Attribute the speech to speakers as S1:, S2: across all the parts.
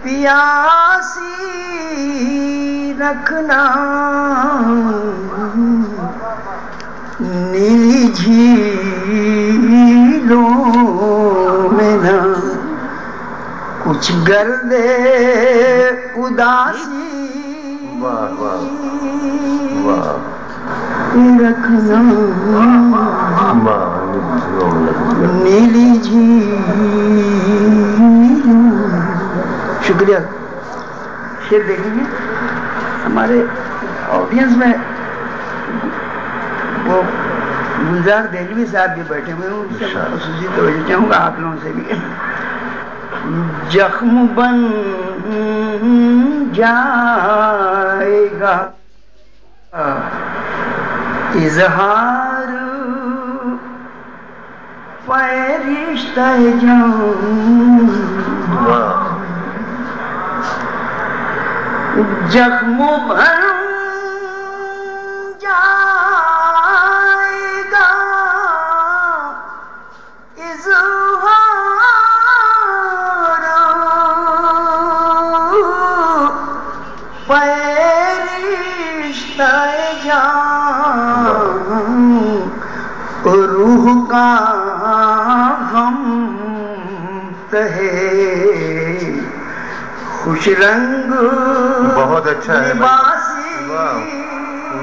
S1: پیاسی رکھنا نیلی جھیلوں میں نہ کچھ گرد اداسی رکھنا نیلی جھیلوں. شکریہ. شیر دیکھیں گے ہمارے آڈینس میں وہ گلزار دہلوی صاحب بھی بیٹھے ہوئے ہیں، ان سے خصوصی توجہ چاہوں گا آپ لوگوں سے بھی. زخم بن جائے گا اظہار فرشتہ جان، زخم بن جائے گا اظہار فرشتہ جان، روح کا غم تہے خوش رنگ.
S2: بہت اچھا ہے. واہ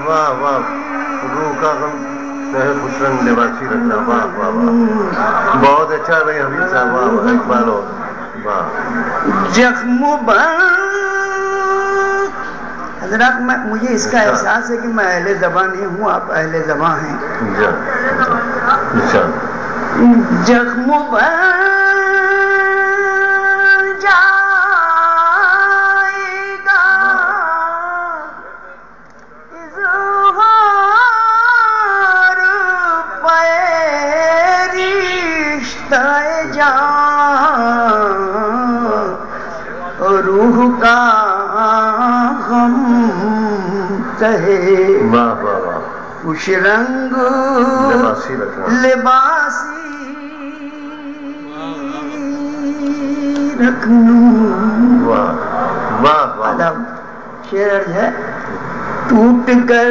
S2: واہ واہ. روح کا غم تہے خوش رنگ لباسی رکھنا. واہ واہ واہ. بہت اچھا ہے بھائی حمید صاحب. واہ اقبال ہو. واہ.
S1: زخم بن. حضرات مجھے اس کا احساس ہے کہ میں اہل زباں نہیں ہوں، آپ اہل زباں ہیں. زخم بن جائے گا اظہار فرشتہ جان، روح کا غم تہے خوش رنگ لباسی رکھنا. شعر ہے ٹوٹ کر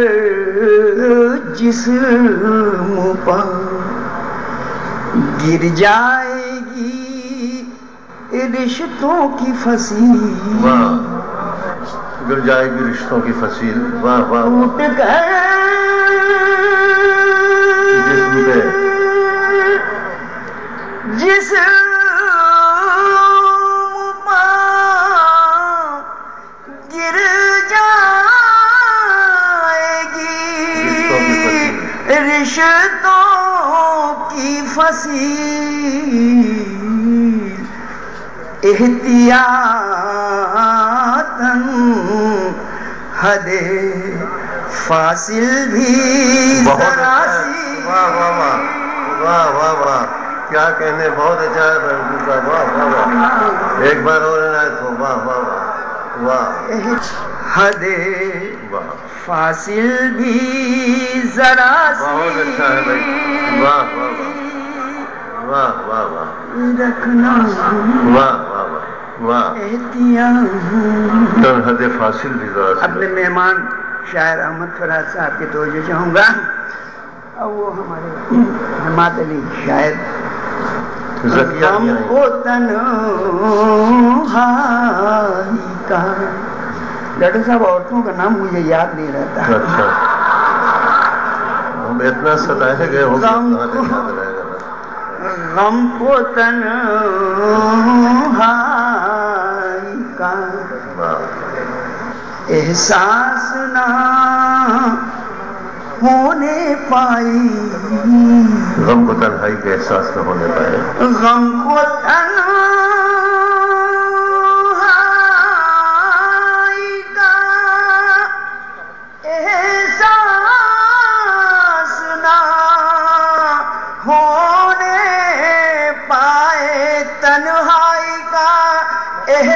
S1: جسم پر گر جائے گی رشتوں کی فصیل.
S2: گر جائے گی رشتوں کی فصیل. واہ واہ.
S1: ٹوٹ کر جسم گر جائے گی رشتوں کی فصیل، احتیاطاً حد فاصل بھی ذرا سی.
S2: واہ واہ واہ واہ واہ واہ. کیا کہنے. بہت اچھا ہے. واہ واہ واہ. ایک بار اور عنایت ہو. واہ واہ واہ واہ.
S1: حد فاصل بھی ذرا سی.
S2: بہت اچھا ہے بھائی. واہ واہ واہ واہ واہ.
S1: رکھنا.
S2: واہ واہ واہ.
S1: احتیاط.
S2: حد فاصل بھی ذرا سی.
S1: اپنے مہمان شاعر احمد فرحت صاحب کی توجہ چاہوں گا. اور وہ ہمارے حماد علی شاعر. غم کو تنہائی کا. ڈاکٹر صاحب عورتوں کا نام مجھے یاد نہیں رہتا.
S2: اچھا ہم اتنا ستائے گئے ہوں.
S1: غم کو تنہائی کا احساس نہ ہونے پائی.
S2: غم کو تنہائی کا احساس نہ ہونے پائے.
S1: غم کو تنہائی کا احساس نہ ہونے پائی.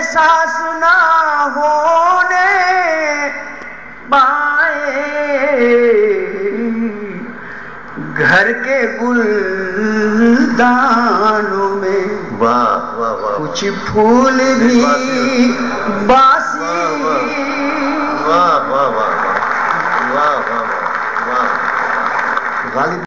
S1: احساس نہ ہونے پائے گھر کے گلدانوں میں کچھ پھول بھی باسی
S2: غالب